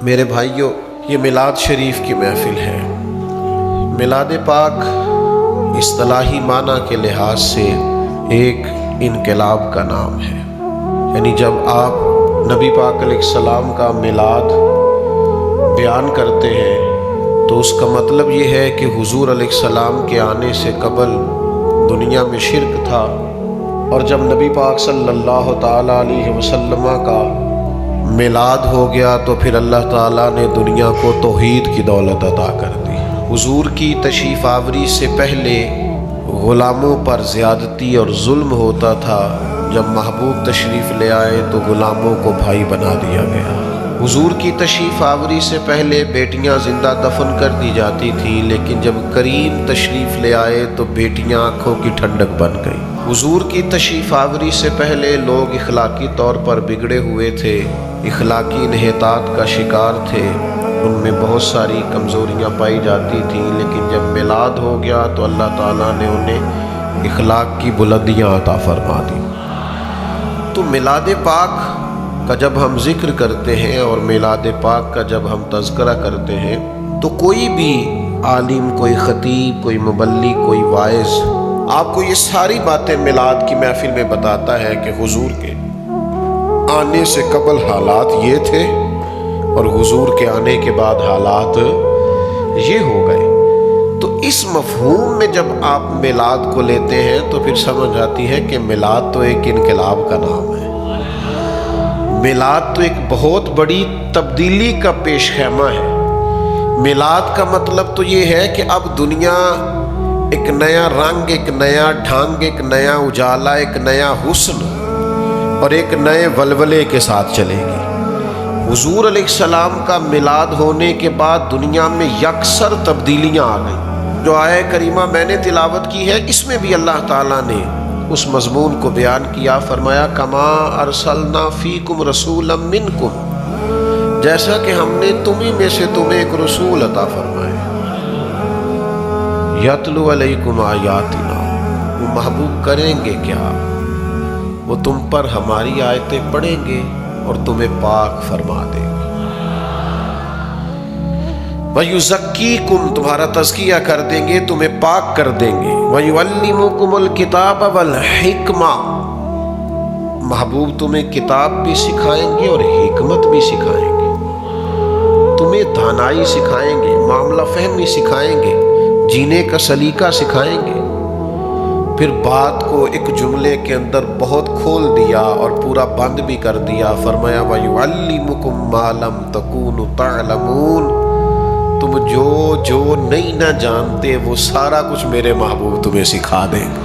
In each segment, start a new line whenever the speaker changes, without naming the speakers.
میرے بھائیوں، یہ میلاد شریف کی محفل ہے۔ میلاد پاک اصطلاحی معنی کے لحاظ سے ایک انقلاب کا نام ہے، یعنی جب آپ نبی پاک علیہ السلام کا میلاد بیان کرتے ہیں تو اس کا مطلب یہ ہے کہ حضور علیہ السلام کے آنے سے قبل دنیا میں شرک تھا، اور جب نبی پاک صلی اللہ تعالیٰ علیہ وسلم کا میلاد ہو گیا تو پھر اللہ تعالیٰ نے دنیا کو توحید کی دولت عطا کر دی۔ حضور کی تشریف آوری سے پہلے غلاموں پر زیادتی اور ظلم ہوتا تھا، جب محبوب تشریف لے آئے تو غلاموں کو بھائی بنا دیا گیا۔ حضور کی تشریف آوری سے پہلے بیٹیاں زندہ دفن کر دی جاتی تھیں، لیکن جب کریم تشریف لے آئے تو بیٹیاں آنکھوں کی ٹھنڈک بن گئی۔ حضور کی تشریف آوری سے پہلے لوگ اخلاقی طور پر بگڑے ہوئے تھے، اخلاقی انحطاط کا شکار تھے، ان میں بہت ساری کمزوریاں پائی جاتی تھیں، لیکن جب میلاد ہو گیا تو اللہ تعالیٰ نے انہیں اخلاق کی بلندیاں عطا فرما دی۔ تو میلاد پاک کا جب ہم ذکر کرتے ہیں اور میلاد پاک کا جب ہم تذکرہ کرتے ہیں تو کوئی بھی عالم، کوئی خطیب، کوئی مبلغ، کوئی واعظ آپ کو یہ ساری باتیں میلاد کی محفل میں بتاتا ہے کہ حضور کے آنے سے قبل حالات یہ تھے اور حضور کے آنے کے بعد حالات یہ ہو گئے۔ تو اس مفہوم میں جب آپ میلاد کو لیتے ہیں تو پھر سمجھ آتی ہے کہ میلاد تو ایک انقلاب کا نام ہے۔ میلاد تو ایک بہت بڑی تبدیلی کا پیش خیمہ ہے۔ میلاد کا مطلب تو یہ ہے کہ اب دنیا ایک نیا رنگ، ایک نیا ڈھنگ، ایک نیا اجالا، ایک نیا حسن اور ایک نئے ولولے کے ساتھ چلے گی۔ حضور علیہ السلام کا میلاد ہونے کے بعد دنیا میں یکسر تبدیلیاں آ گئیں۔ جو آیہ کریمہ میں نے تلاوت کی ہے اس میں بھی اللہ تعالیٰ نے اس مضمون کو بیان کیا، فرمایا کما ارسلنا فیکم رسولا منکم، جیسا کہ ہم نے تمہیں میں سے تمہیں ایک رسول عطا فرمایا، یتلو علیکم آیاتنا، وہ محبوب کریں گے کیا؟ وہ تم پر ہماری آیتیں پڑھیں گے اور تمہیں پاک فرما دیں گے۔ وَيُزَكِّيكُمْ، تمہارا تزکیہ کر دیں گے، تمہیں پاک کر دیں گے۔ وَيُعَلِّمُكُمُ الْكِتَابَ وَالْحِكْمَةَ، محبوب تمہیں کتاب بھی سکھائیں گے اور حکمت بھی سکھائیں گے، تمہیں دانائی سکھائیں گے، معاملہ فہمی سکھائیں گے، جینے کا سلیقہ سکھائیں گے۔ پھر بات کو ایک جملے کے اندر بہت کھول دیا اور پورا بند بھی کر دیا، فرمایا وَيُعَلِّمُكُمْ مَا لَمْ تَكُونُوا تَعْلَمُونَ، تم جو نہیں نہ جانتے وہ سارا کچھ میرے محبوب تمہیں سکھا دیں گے۔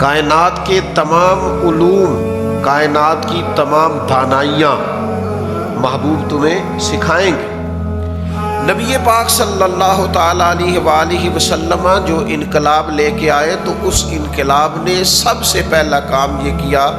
کائنات کے تمام علوم، کائنات کی تمام دانائیاں محبوب تمہیں سکھائیں گے۔ نبی پاک صلی اللہ تعالیٰ علیہ وآلہ وسلم جو انقلاب لے کے آئے تو اس انقلاب نے سب سے پہلا کام یہ کیا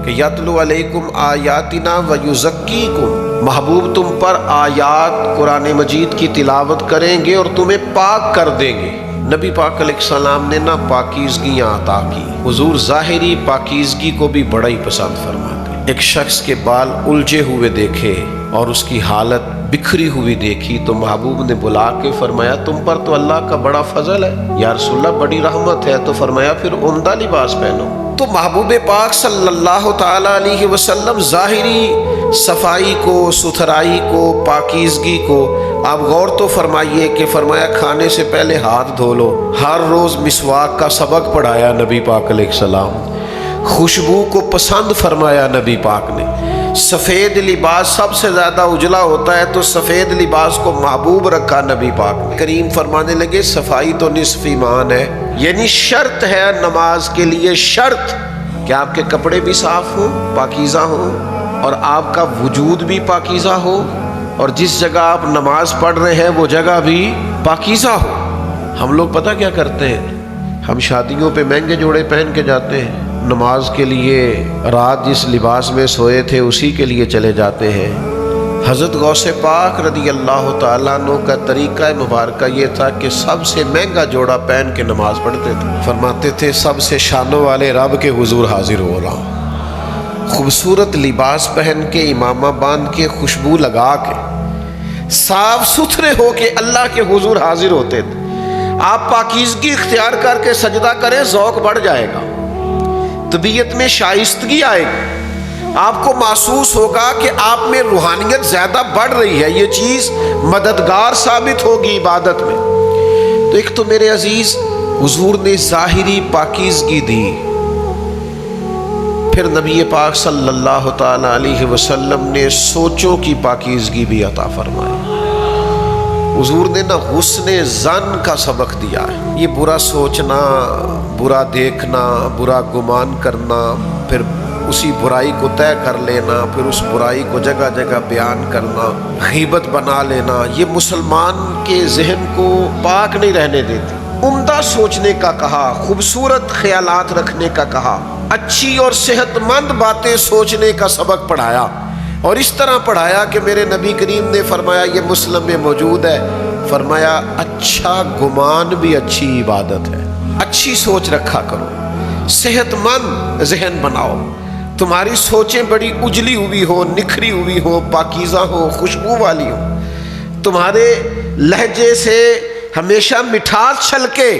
کہ یتلو علیکم آیاتنا ویزکیکم، محبوب تم پر آیات قرآن مجید کی تلاوت کریں گے اور تمہیں پاک کر دیں گے۔ نبی پاک علیہ السلام نے نہ پاکیزگیاں عطا کی، حضور ظاہری پاکیزگی کو بھی بڑا ہی پسند فرماتے۔ ایک شخص کے بال الجھے ہوئے دیکھے اور اس کی حالت بکھری ہوئی دیکھی تو محبوب نے بلا کے فرمایا تم پر تو اللہ کا بڑا فضل ہے یا رسول اللہ، بڑی رحمت ہے، تو فرمایا پھر عمدہ لباس پہنو۔ تو محبوب پاک صلی اللہ تعالیٰ علیہ وسلم ظاہری صفائی کو، ستھرائی کو، پاکیزگی کو آپ غور تو فرمائیے کہ فرمایا کھانے سے پہلے ہاتھ دھو لو، ہر روز مسواک کا سبق پڑھایا نبی پاک علیہ السلام، خوشبو کو پسند فرمایا نبی پاک نے، سفید لباس سب سے زیادہ اجلا ہوتا ہے تو سفید لباس کو محبوب رکھا نبی پاک نے۔ کریم فرمانے لگے صفائی تو نصف ایمان ہے، یعنی شرط ہے نماز کے لیے، شرط کہ آپ کے کپڑے بھی صاف ہوں، پاکیزہ ہوں، اور آپ کا وجود بھی پاکیزہ ہو، اور جس جگہ آپ نماز پڑھ رہے ہیں وہ جگہ بھی پاکیزہ ہو۔ ہم لوگ پتہ کیا کرتے ہیں، ہم شادیوں پہ مہنگے جوڑے پہن کے جاتے ہیں، نماز کے لیے رات جس لباس میں سوئے تھے اسی کے لیے چلے جاتے ہیں۔ حضرت غوث پاک رضی اللہ تعالیٰ عنہ کا طریقہ مبارکہ یہ تھا کہ سب سے مہنگا جوڑا پہن کے نماز پڑھتے تھے، فرماتے تھے سب سے شانوں والے رب کے حضور حاضر ہو رہا ہوں، خوبصورت لباس پہن کے، امامہ باندھ کے، خوشبو لگا کے، صاف ستھرے ہو کے اللہ کے حضور حاضر ہوتے تھے۔ آپ پاکیزگی اختیار کر کے سجدہ کریں، ذوق بڑھ جائے گا، طبیعت میں شائستگی آئے گی، آپ کو محسوس ہوگا کہ آپ میں روحانیت زیادہ بڑھ رہی ہے، یہ چیز مددگار ثابت ہوگی عبادت میں۔ تو ایک تو میرے عزیز حضور نے ظاہری پاکیزگی دی، پھر نبی پاک صلی اللہ تعالی علیہ وسلم نے سوچوں کی پاکیزگی بھی عطا فرمائی۔ حضور نے نا حسن ظن کا سبق دیا ہے، یہ برا سوچنا، برا دیکھنا، برا گمان کرنا، پھر اسی برائی کو طے کر لینا، پھر اس برائی کو جگہ جگہ بیان کرنا، غیبت بنا لینا، یہ مسلمان کے ذہن کو پاک نہیں رہنے دیتی۔ عمدہ سوچنے کا کہا، خوبصورت خیالات رکھنے کا کہا، اچھی اور صحت مند باتیں سوچنے کا سبق پڑھایا، اور اس طرح پڑھایا کہ میرے نبی کریم نے فرمایا، یہ مسلم میں موجود ہے، فرمایا اچھا گمان بھی اچھی عبادت ہے۔ اچھی سوچ رکھا کرو، صحت مند ذہن بناؤ، تمہاری سوچیں بڑی اجلی ہوئی ہو، نکھری ہوئی ہو، پاکیزہ ہو، خوشبو والی ہو، تمہارے لہجے سے ہمیشہ مٹھاس چھلکے۔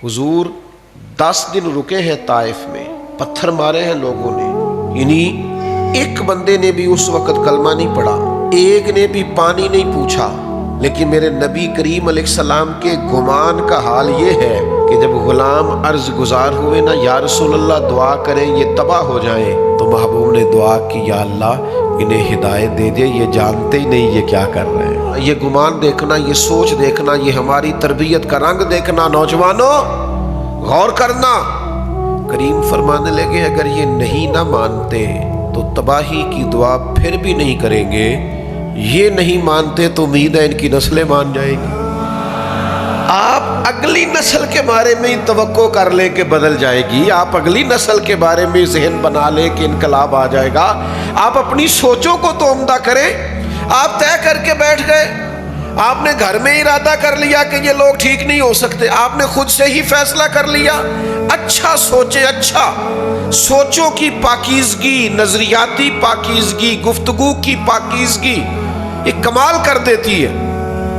حضور 10 دن رکے ہیں طائف میں، پتھر مارے ہیں لوگوں نے، یعنی ایک بندے نے بھی اس وقت کلمہ نہیں پڑھا، ایک نے بھی پانی نہیں پوچھا، لیکن میرے نبی کریم علیہ السلام کے گمان کا حال یہ ہے کہ جب غلام عرض گزار ہوئے نا، یا رسول اللہ دعا کریں یہ تباہ ہو جائیں، تو محبوب نے دعا کی، یا اللہ انہیں ہدایت دے دے، یہ جانتے ہی نہیں یہ کیا کر رہے ہیں۔ یہ گمان دیکھنا، یہ سوچ دیکھنا، یہ ہماری تربیت کا رنگ دیکھنا، نوجوانوں غور کرنا۔ کریم فرمانے لگے اگر یہ نہیں نہ مانتے تو تباہی کی دعا پھر بھی نہیں کریں گے، یہ نہیں مانتے تو امید ہے ان کی نسلیں مان جائیں گی۔ آپ اگلی نسل کے بارے میں توقع کر لیں کہ بدل جائے گی، آپ اگلی نسل کے بارے میں ذہن بنا لیں کہ انقلاب آ جائے گا، آپ اپنی سوچوں کو تو عمدہ کریں۔ آپ طے کر کے بیٹھ گئے، آپ نے گھر میں ارادہ کر لیا کہ یہ لوگ ٹھیک نہیں ہو سکتے، آپ نے خود سے ہی فیصلہ کر لیا۔ اچھا سوچیں، اچھا سوچوں کی پاکیزگی، نظریاتی پاکیزگی، گفتگو کی پاکیزگی یہ کمال کر دیتی ہے۔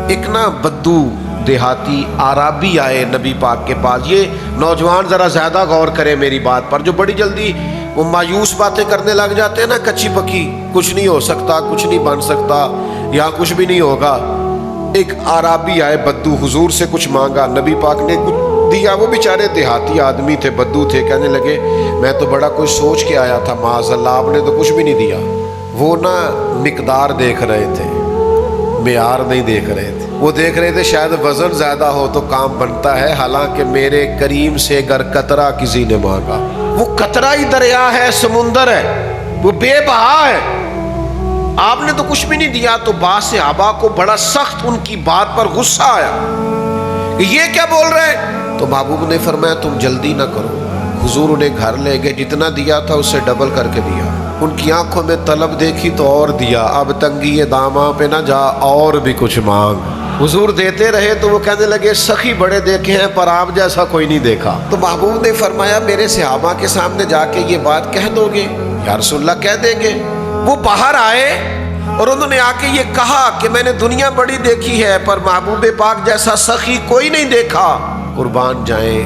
ایک نا بدو دیہاتی عرابی آئے نبی پاک کے پاس، یہ نوجوان ذرا زیادہ غور کریں میری بات پر، جو بڑی جلدی وہ مایوس باتیں کرنے لگ جاتے ہیں نا، کچی پکی، کچھ نہیں ہو سکتا، کچھ نہیں بن سکتا، یہاں کچھ بھی نہیں ہوگا۔ ایک عرابی آئے بدو، حضور سے کچھ مانگا، نبی پاک نے کچھ دیا، وہ بیچارے دیہاتی آدمی تھے، بدو تھے، کہنے لگے میں تو بڑا کچھ سوچ کے آیا تھا، معاذ اللہ آپ نے تو کچھ بھی نہیں دیا۔ وہ نا مقدار دیکھ رہے تھے، معیار نہیں دیکھ رہے تھے، وہ دیکھ رہے تھے شاید وزن زیادہ ہو تو کام بنتا ہے، حالانکہ میرے کریم سے اگر قطرہ کسی نے مانگا، وہ قطرہ ہی دریا ہے، سمندر ہے، وہ بے بہا ہے، آپ نے تو کچھ بھی نہیں دیا۔ تو بعض صحابہ کو بڑا سخت ان کی بات پر غصہ آیا کہ یہ کیا بول رہے ہیں، تو محبوب نے فرمایا تم جلدی نہ کرو۔ حضور انہیں گھر لے گئے، جتنا دیا تھا اس سے ڈبل کر کے دیا، ان کی آنکھوں میں طلب دیکھی تو اور دیا، اب تنگی داماں پہ نہ جا اور بھی کچھ مانگ۔ حضور دیتے رہے تو وہ کہنے لگے سخی بڑے دیکھے ہیں پر آپ جیسا کوئی نہیں دیکھا۔ تو محبوب نے فرمایا میرے صحابہ کے سامنے جا کے یہ بات کہہ دو گے؟ یا رسول اللہ کہہ دیں گے۔ وہ باہر آئے اور انہوں نے آ کے یہ کہا کہ میں نے دنیا بڑی دیکھی ہے پر محبوب پاک جیسا سخی کوئی نہیں دیکھا، قربان جائیں۔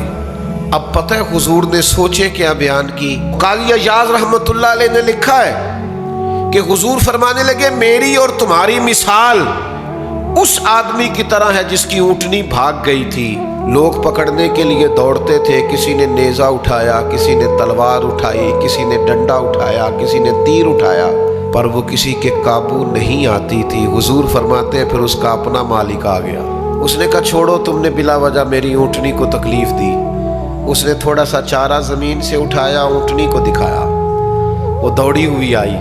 اب پتہ ہے حضور نے سوچے کیا بیان کی؟ قاضی ایاز رحمت اللہ علیہ نے لکھا ہے کہ حضور فرمانے لگے میری اور تمہاری مثال اس آدمی کی طرح ہے جس کی اونٹنی بھاگ گئی تھی، لوگ پکڑنے کے لیے دوڑتے تھے، کسی نے نیزہ اٹھایا، کسی نے تلوار اٹھائی، کسی نے ڈنڈا اٹھایا، کسی نے تیر اٹھایا، پر وہ کسی کے قابو نہیں آتی تھی۔ حضور فرماتے ہیں پھر اس کا اپنا مالک آ گیا، اس نے کہا چھوڑو تم نے بلا وجہ میری اونٹنی کو تکلیف دی۔ اس نے تھوڑا سا چارہ زمین سے اٹھایا، اونٹنی کو دکھایا، وہ دوڑی ہوئی آئی،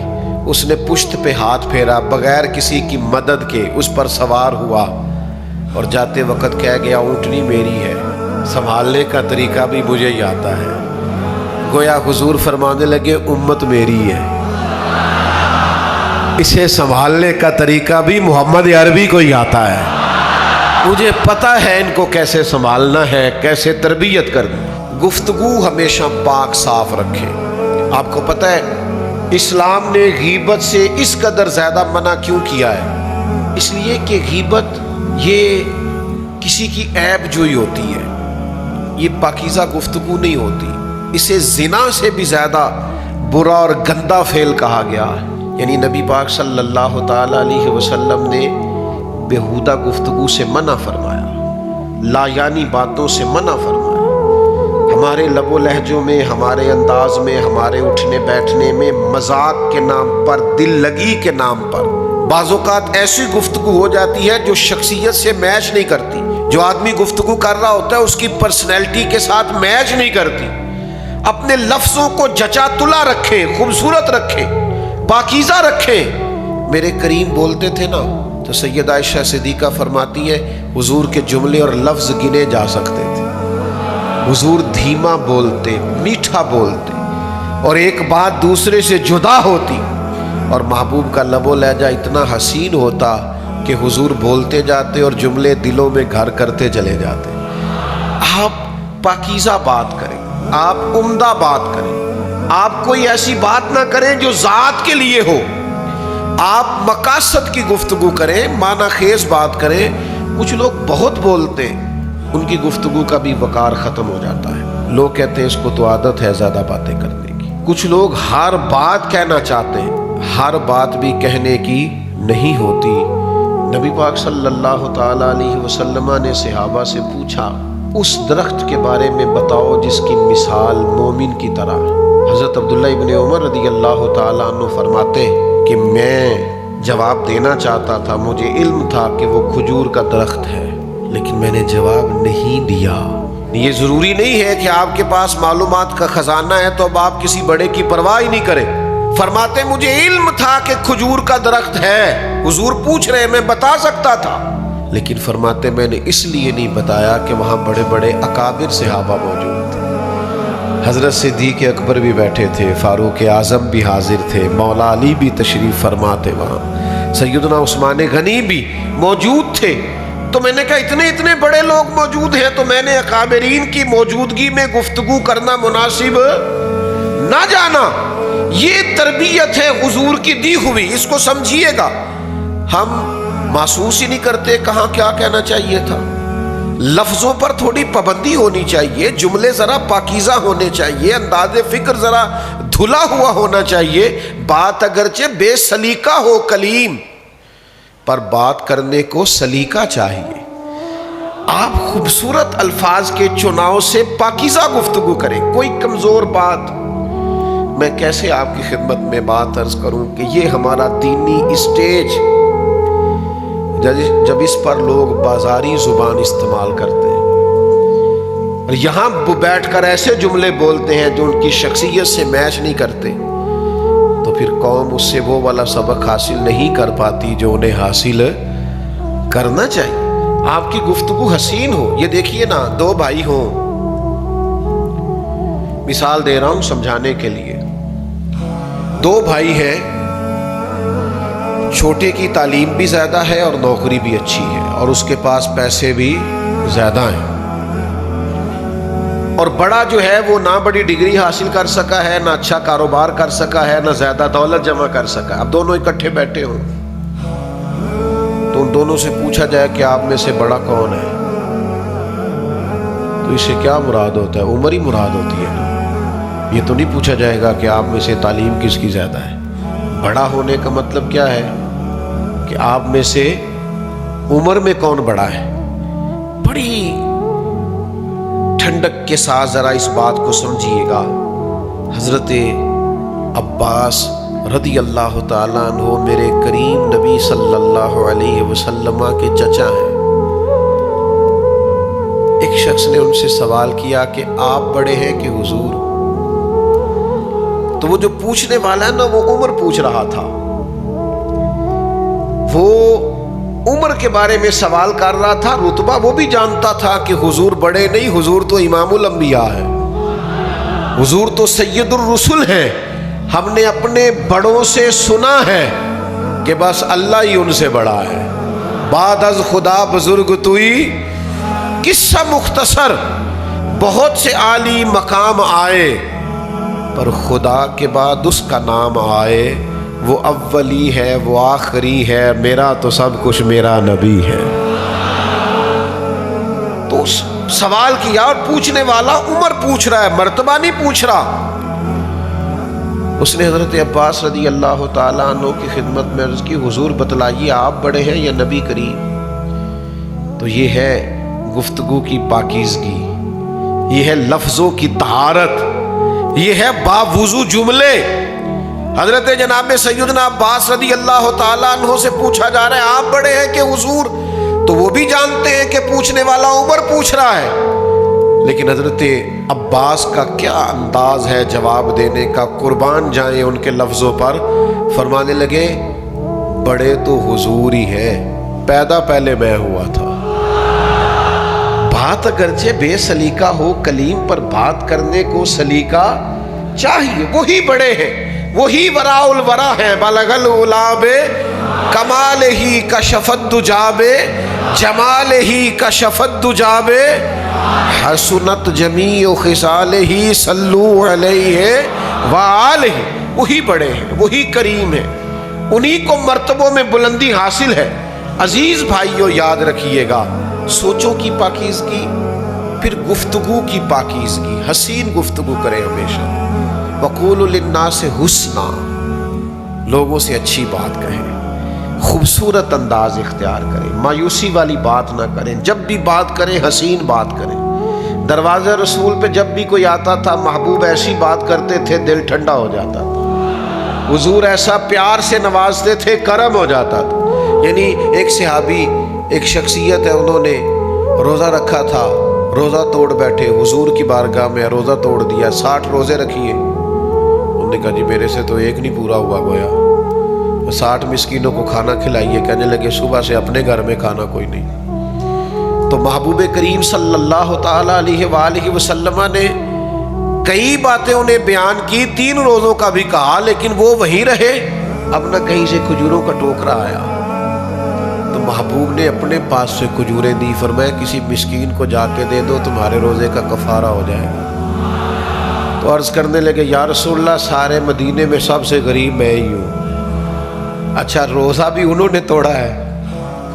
اس نے پشت پہ ہاتھ پھیرا، بغیر کسی کی مدد کے اس پر سوار ہوا اور جاتے وقت کہہ گیا اونٹنی میری ہے، سنبھالنے کا طریقہ بھی مجھے ہی آتا ہے۔ گویا حضور فرمانے لگے امت میری ہے، اسے سنبھالنے کا طریقہ بھی محمد عربی کو ہی آتا ہے، مجھے پتہ ہے ان کو کیسے سنبھالنا ہے، کیسے تربیت کرنی۔ گفتگو ہمیشہ پاک صاف رکھے۔ آپ کو پتہ ہے اسلام نے غیبت سے اس قدر زیادہ منع کیوں کیا ہے؟ اس لیے کہ غیبت یہ کسی کی عیب جوئی ہوتی ہے، یہ پاکیزہ گفتگو نہیں ہوتی، اسے زنا سے بھی زیادہ برا اور گندا فعل کہا گیا ہے۔ یعنی نبی پاک صلی اللہ تعالی علیہ وسلم نے بیہودہ گفتگو سے منع فرمایا، لا یعنی باتوں سے منع فرمایا۔ ہمارے لب و لہجوں میں، ہمارے انداز میں، ہمارے اٹھنے بیٹھنے میں مذاق کے نام پر، دل لگی کے نام پر بعض اوقات ایسی گفتگو ہو جاتی ہے جو شخصیت سے میچ نہیں کرتی، جو آدمی گفتگو کر رہا ہوتا ہے اس کی پرسنالٹی کے ساتھ میچ نہیں کرتی۔ اپنے لفظوں کو جچا تلا رکھیں، خوبصورت رکھیں، پاکیزہ رکھیں۔ میرے کریم بولتے تھے نا تو سیدہ عائشہ صدیقہ فرماتی ہے حضور کے جملے اور لفظ گنے جا سکتے تھے۔ حضور دھیما بولتے، میٹھا بولتے، اور ایک بات دوسرے سے جدا ہوتی، اور محبوب کا لب و لہجہ اتنا حسین ہوتا کہ حضور بولتے جاتے اور جملے دلوں میں گھر کرتے چلے جاتے۔ آپ پاکیزہ بات کریں، آپ عمدہ بات کریں، آپ کوئی ایسی بات نہ کریں جو ذات کے لیے ہو، آپ مقاصد کی گفتگو کریں، معنی خیز بات کریں۔ کچھ لوگ بہت بولتے ہیں، ان کی گفتگو کا بھی وقار ختم ہو جاتا ہے، لوگ کہتے ہیں اس کو تو عادت ہے زیادہ باتیں کرنے کی۔ کچھ لوگ ہر بات کہنا چاہتے ہیں، ہر بات بھی کہنے کی نہیں ہوتی۔ نبی پاک صلی اللہ تعالی علیہ وسلم نے صحابہ سے پوچھا اس درخت کے بارے میں بتاؤ جس کی مثال مومن کی طرح ہے۔ حضرت عبداللہ ابن عمر رضی اللہ تعالیٰ عنہ فرماتے کہ میں جواب دینا چاہتا تھا، مجھے علم تھا کہ وہ کھجور کا درخت ہے، لیکن میں نے جواب نہیں دیا۔ یہ ضروری نہیں ہے کہ آپ کے پاس معلومات کا خزانہ ہے تو اب آپ کسی بڑے کی پرواہ ہی نہیں کریں۔ فرماتے مجھے علم تھا کہ کھجور کا درخت ہے، حضور پوچھ رہے میں بتا سکتا تھا، لیکن فرماتے میں نے اس لیے نہیں بتایا کہ وہاں بڑے بڑے اکابر صحابہ موجود تھے۔ حضرت صدیق اکبر بھی بیٹھے تھے، فاروق اعظم بھی حاضر تھے، مولا علی بھی تشریف فرما تھے، وہاں سیدنا عثمان غنی بھی موجود تھے۔ تو میں نے کہا اتنے بڑے لوگ موجود ہیں تو میں نے اکابرین کی موجودگی میں گفتگو کرنا مناسب نہ جانا۔ یہ تربیت ہے حضور کی دی ہوئی، اس کو سمجھیے گا۔ ہم محسوس ہی نہیں کرتے کہاں کیا کہنا چاہیے تھا۔ لفظوں پر تھوڑی پابندی ہونی چاہیے، جملے ذرا پاکیزہ ہونے چاہیے، انداز فکر ذرا دھلا ہوا ہونا چاہیے۔ بات اگرچہ بے سلیقہ ہو کلیم، پر بات کرنے کو سلیقہ چاہیے۔ آپ خوبصورت الفاظ کے چناؤ سے پاکیزہ گفتگو کریں۔ کوئی کمزور بات، میں کیسے آپ کی خدمت میں بات عرض کروں کہ یہ ہمارا دینی اسٹیج جب اس پر لوگ بازاری زبان استعمال کرتے ہیں اور یہاں بیٹھ کر ایسے جملے بولتے ہیں جو ان کی شخصیت سے میچ نہیں کرتے، تو پھر قوم اس سے وہ والا سبق حاصل نہیں کر پاتی جو انہیں حاصل کرنا چاہیے۔ آپ کی گفتگو حسین ہو۔ یہ دیکھیے نا، دو بھائی ہوں، مثال دے رہا ہوں سمجھانے کے لیے۔ دو بھائی ہیں، چھوٹے کی تعلیم بھی زیادہ ہے اور نوکری بھی اچھی ہے اور اس کے پاس پیسے بھی زیادہ ہیں، اور بڑا جو ہے وہ نہ بڑی ڈگری حاصل کر سکا ہے، نہ اچھا کاروبار کر سکا ہے، نہ زیادہ دولت جمع کر سکا۔ اب دونوں اکٹھے بیٹھے ہوں تو ان دونوں سے پوچھا جائے کہ آپ میں سے بڑا کون ہے، تو اسے کیا مراد ہوتا ہے؟ عمر ہی مراد ہوتی ہے نا۔ یہ تو نہیں پوچھا جائے گا کہ آپ میں سے تعلیم کس کی زیادہ ہے۔ بڑا ہونے کا مطلب کیا ہے کہ آپ میں سے عمر میں کون بڑا ہے۔ بڑی ٹھنڈک کے ساتھ ذرا اس بات کو سمجھیے گا۔ حضرت عباس رضی اللہ تعالیٰ عنہ میرے کریم نبی صلی اللہ علیہ وسلم کے چچا ہیں۔ ایک شخص نے ان سے سوال کیا کہ آپ بڑے ہیں کہ حضور؟ تو وہ جو پوچھنے والا ہے نا، وہ عمر پوچھ رہا تھا، وہ عمر کے بارے میں سوال کر رہا تھا۔ رتبہ وہ بھی جانتا تھا کہ حضور بڑے نہیں، حضور تو امام الانبیاء ہے، حضور تو سید الرسل ہیں۔ ہم نے اپنے بڑوں سے سنا ہے کہ بس اللہ ہی ان سے بڑا ہے، بعد از خدا بزرگ توئی۔ قصہ مختصر، بہت سے عالی مقام آئے پر خدا کے بعد اس کا نام آئے، وہ اولی ہے، وہ آخری ہے، میرا تو سب کچھ میرا نبی ہے۔ تو سوال کیا، اور پوچھنے والا عمر پوچھ رہا ہے، مرتبہ نہیں پوچھ رہا۔ اس نے حضرت عباس رضی اللہ تعالیٰ عنہ کی خدمت میں عرض کی، حضور بتلائیے آپ بڑے ہیں یا نبی کریم؟ تو یہ ہے گفتگو کی پاکیزگی، یہ ہے لفظوں کی طہارت، یہ ہے باوضو جملے۔ حضرت جناب سیدنا عباس رضی اللہ تعالیٰ عنہ سے پوچھا جا رہا ہے آپ بڑے ہیں کہ حضور؟ تو وہ بھی جانتے ہیں کہ پوچھنے والا عمر پوچھ رہا ہے، لیکن حضرت عباس کا کیا انداز ہے جواب دینے کا، قربان جائیں ان کے لفظوں پر۔ فرمانے لگے بڑے تو حضور ہی ہیں، پیدا پہلے میں ہوا تھا۔ بات اگرچہ بے سلیقہ ہو، کلیم پر بات کرنے کو سلیقہ چاہیے۔ وہی بڑے ہیں، وہی وراء الورا ہیں۔ بلغ العلا کمال ہی کشف الدجا جمال ہی کشف الدجا حسنت جمیع خصال ہی صلو علیہ وآلہ۔ وہی بڑے ہیں، وہی کریم ہیں، انہی کو مرتبوں میں بلندی حاصل ہے۔ عزیز بھائیو یاد رکھیے گا، سوچوں کی پاکیزگی، پھر گفتگو کی پاکیزگی، حسین گفتگو کریں ہمیشہ۔ وقولوا للناس حسنا، لوگوں سے اچھی بات کہیں، خوبصورت انداز اختیار کریں، مایوسی والی بات نہ کریں، جب بھی بات کریں حسین بات کریں۔ دروازہ رسول پہ جب بھی کوئی آتا تھا محبوب ایسی بات کرتے تھے دل ٹھنڈا ہو جاتا تھا، حضور ایسا پیار سے نوازتے تھے کرم ہو جاتا تھا۔ یعنی ایک صحابی، ایک شخصیت ہے، انہوں نے روزہ رکھا تھا، روزہ توڑ بیٹھے حضور کی بارگاہ میں، روزہ توڑ دیا، 60 روزے رکھیے۔ انہوں نے کہا جی میرے سے تو ایک نہیں پورا ہوا، گویا 60 مسکینوں کو کھانا کھلائیے۔ کہنے لگے صبح سے اپنے گھر میں کھانا کوئی نہیں۔ تو محبوب کریم صلی اللہ تعالیٰ علیہ وآلہ وسلم نے کئی باتیں انہیں بیان کی، 3 روزوں کا بھی کہا، لیکن وہ وہیں رہے، اب نہ کہیں سے کھجوروں کا ٹوکرا آیا۔ تو محبوب نے اپنے پاس سے کھجوریں دی، فرمایا کسی مسکین کو جا کے دے دو، تمہارے روزے کا کفارہ ہو جائے گا۔ تو عرض کرنے لگے یا رسول اللہ سارے مدینے میں سب سے غریب میں ہی ہوں۔ اچھا روزہ بھی انہوں نے توڑا ہے،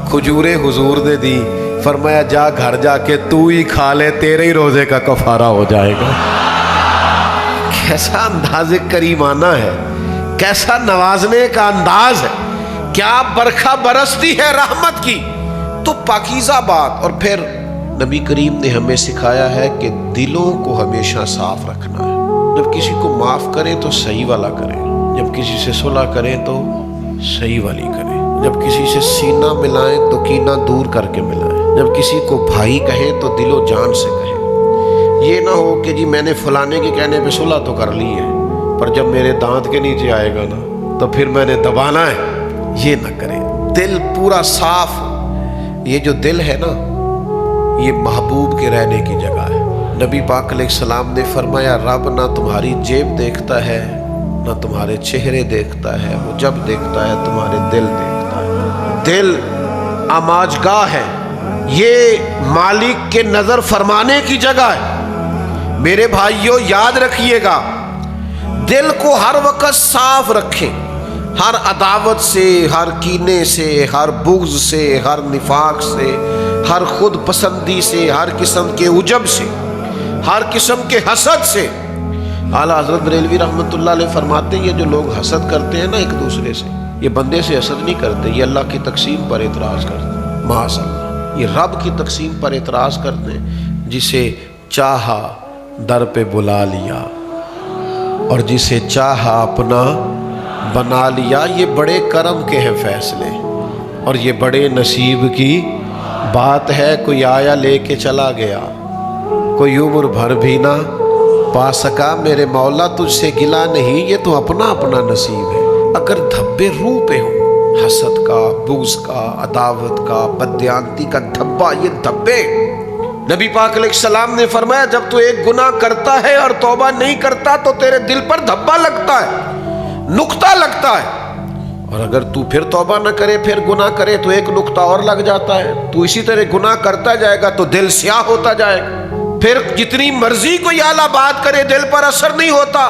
کھجوریں حضور نے دی، فرمایا جا گھر جا کے تو ہی کھا لے، تیرے ہی روزے کا کفارہ ہو جائے گا۔ کیسا انداز کریمانہ ہے، کیسا نوازنے کا انداز ہے، کیا برکھا برستی ہے رحمت کی۔ تو پاکیزہ بات۔ اور پھر نبی کریم نے ہمیں سکھایا ہے کہ دلوں کو ہمیشہ صاف رکھنا ہے۔ جب کسی کو معاف کریں تو صحیح والا کریں، جب کسی سے صلح کریں تو صحیح والی کریں، جب کسی سے سینہ ملائیں تو کینہ دور کر کے ملائیں، جب کسی کو بھائی کہیں تو دل و جان سے کہیں۔ یہ نہ ہو کہ جی میں نے فلانے کے کہنے پہ صلح تو کر لی ہے، پر جب میرے دانت کے نیچے آئے گا نا تو پھر میں نے دبانا ہے، یہ نہ کریں۔ دل پورا صاف۔ یہ جو دل ہے نا یہ محبوب کے رہنے کی جگہ ہے۔ نبی پاک علیہ السلام نے فرمایا رب نہ تمہاری جیب دیکھتا ہے نہ تمہارے چہرے دیکھتا ہے، وہ جب دیکھتا ہے تمہارے دل دیکھتا ہے۔ دل آماجگاہ ہے، یہ مالک کے نظر فرمانے کی جگہ ہے۔ میرے بھائیوں یاد رکھیے گا، دل کو ہر وقت صاف رکھیں، ہر عداوت سے، ہر کینے سے، ہر بغض سے، ہر نفاق سے، ہر خود پسندی سے، ہر قسم کے عجب سے، ہر قسم کے حسد سے۔ اعلیٰ حضرت بریلوی رحمۃ اللہ علیہ فرماتے ہیں یہ جو لوگ حسد کرتے ہیں نا ایک دوسرے سے، یہ بندے سے حسد نہیں کرتے، یہ اللہ کی تقسیم پر اعتراض کرتے ہیں۔ معاذ اللہ، یہ رب کی تقسیم پر اعتراض کرتے ہیں۔ جسے چاہا در پہ بلا لیا اور جسے چاہا اپنا بنا لیا، یہ بڑے کرم کے ہیں فیصلے اور یہ بڑے نصیب کی بات ہے۔ کوئی آیا لے کے چلا گیا، کوئی عمر بھر بھی نہ پا سکا، میرے مولا تجھ سے گلا نہیں، یہ تو اپنا اپنا نصیب ہے۔ اگر دھبے روح پہ ہوں، حسد کا، بغض کا، عداوت کا، بددیانتی کا دھبا، یہ دھبے، نبی پاک علیہ السلام نے فرمایا جب تو ایک گناہ کرتا ہے اور توبہ نہیں کرتا تو تیرے دل پر دھبا لگتا ہے، نقطہ لگتا ہے، اور اگر تو پھر توبہ نہ کرے پھر گناہ کرے تو ایک نقطہ اور لگ جاتا ہے۔ تو اسی طرح گناہ کرتا جائے گا تو دل سیاہ ہوتا جائے گا، پھر جتنی مرضی کوئی اعلیٰ بات کرے دل پر اثر نہیں ہوتا۔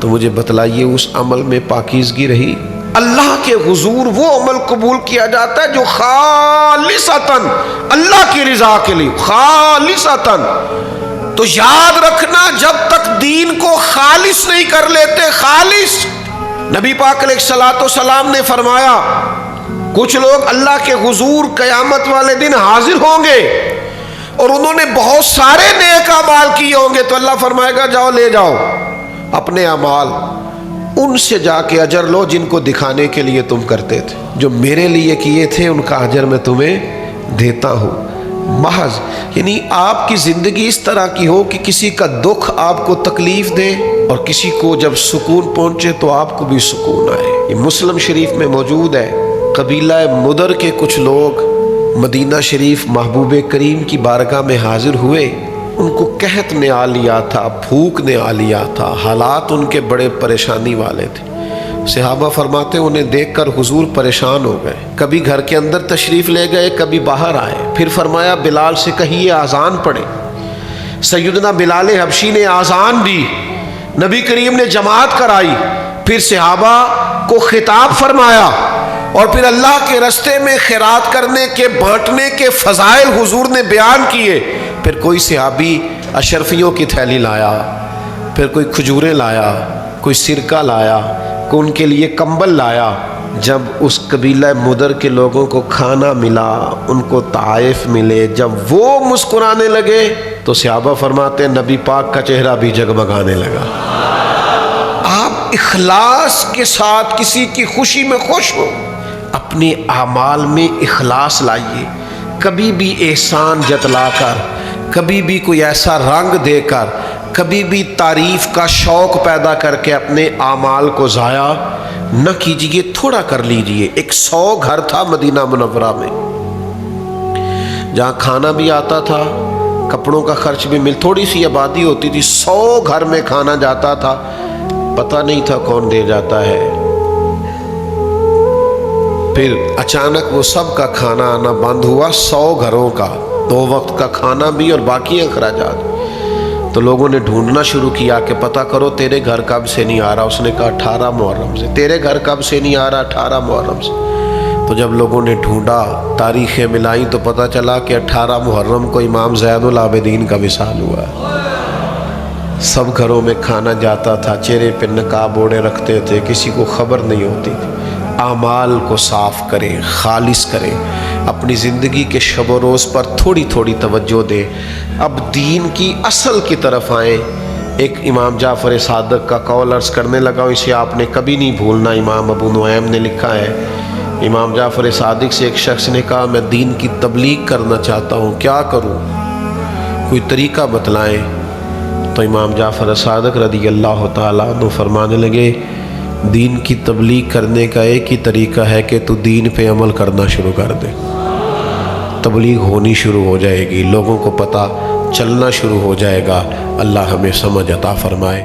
تو مجھے بتلائیے اس عمل میں پاکیزگی رہی؟ اللہ کے حضور وہ عمل قبول کیا جاتا ہے جو خالصتاً اللہ کی رضا کے لیے، خالصتاً۔ تو یاد رکھنا، جب تک دین کو خالص نہیں کر لیتے، خالص، نبی پاک علیہ الصلوۃ والسلام نے فرمایا کچھ لوگ اللہ کے حضور قیامت والے دن حاضر ہوں گے اور انہوں نے بہت سارے نیک اعمال کیے ہوں گے، تو اللہ فرمائے گا جاؤ لے جاؤ اپنے اعمال، ان سے جا کے اجر لو جن کو دکھانے کے لیے تم کرتے تھے، جو میرے لیے کیے تھے ان کا اجر میں تمہیں دیتا ہوں۔ محض یعنی آپ کی زندگی اس طرح کی ہو کہ کسی کا دکھ آپ کو تکلیف دے اور کسی کو جب سکون پہنچے تو آپ کو بھی سکون آئے۔ یہ مسلم شریف میں موجود ہے، قبیلہ مدر کے کچھ لوگ مدینہ شریف محبوب کریم کی بارگاہ میں حاضر ہوئے، ان کو قحط نے آ لیا تھا، بھوک نے آ لیا تھا، حالات ان کے بڑے پریشانی والے تھے۔ صحابہ فرماتے انہیں دیکھ کر حضور پریشان ہو گئے، کبھی گھر کے اندر تشریف لے گئے، کبھی باہر آئے، پھر فرمایا بلال سے کہیے آذان پڑھے۔ سیدنا بلال حبشی نے آذان دی، نبی کریم نے جماعت کرائی، پھر صحابہ کو خطاب فرمایا اور پھر اللہ کے راستے میں خیرات کرنے کے، بانٹنے کے فضائل حضور نے بیان کیے۔ پھر کوئی صحابی اشرفیوں کی تھیلی لایا، پھر کوئی کھجوریں لایا، کوئی سرکہ لایا، کوئی ان کے لیے کمبل لایا۔ جب اس قبیلہ مدر کے لوگوں کو کھانا ملا، ان کو تحائف ملے، جب وہ مسکرانے لگے تو صحابہ فرماتے ہیں نبی پاک کا چہرہ بھی جگمگانے لگا۔ آپ اخلاص کے ساتھ کسی کی خوشی میں خوش ہو، اپنے اعمال میں اخلاص لائیے، کبھی بھی احسان جتلا کر، کبھی بھی کوئی ایسا رنگ دے کر، کبھی بھی تعریف کا شوق پیدا کر کے اپنے اعمال کو ضائع نہ کیجیے، تھوڑا کر لیجیے۔ 100 گھر تھا مدینہ منورہ میں، جہاں کھانا بھی آتا تھا، کپڑوں کا خرچ بھی تھوڑی سی آبادی ہوتی تھی، 100 گھر میں کھانا جاتا تھا، پتہ نہیں تھا کون دے جاتا ہے۔ پھر اچانک وہ سب کا کھانا آنا بند ہوا، 100 گھروں کا، 2 وقت کا کھانا بھی اور باقی اخراجات۔ تو لوگوں نے ڈھونڈنا شروع کیا کہ پتہ کرو تیرے گھر کب سے نہیں آ رہا۔ اس نے کہا 18 محرم سے۔ تیرے گھر کب سے نہیں آ رہا؟ 18 محرم سے۔ تو جب لوگوں نے ڈھونڈا، تاریخیں ملائیں، تو پتہ چلا کہ 18 محرم کو امام زین العابدین کا وصال ہوا ہے۔ سب گھروں میں کھانا جاتا تھا، چہرے پہ نقاب اوڑے رکھتے تھے، کسی کو خبر نہیں ہوتی تھی۔ اعمال کو صاف کریں، خالص کریں، اپنی زندگی کے شب و روز پر تھوڑی تھوڑی توجہ دیں۔ اب دین کی اصل کی طرف آئیں۔ ایک امام جعفر صادق کا قول عرض کرنے لگا، اسے آپ نے کبھی نہیں بھولنا۔ امام ابو نعیم نے لکھا ہے، امام جعفر صادق سے ایک شخص نے کہا میں دین کی تبلیغ کرنا چاہتا ہوں، کیا کروں، کوئی طریقہ بتلائیں۔ تو امام جعفر صادق رضی اللہ تعالیٰ عنہ فرمانے لگے دین کی تبلیغ کرنے کا ایک ہی طریقہ ہے کہ تو دین پہ عمل کرنا شروع کر دے، تبلیغ ہونی شروع ہو جائے گی، لوگوں کو پتہ چلنا شروع ہو جائے گا۔ اللہ ہمیں سمجھ عطا فرمائے۔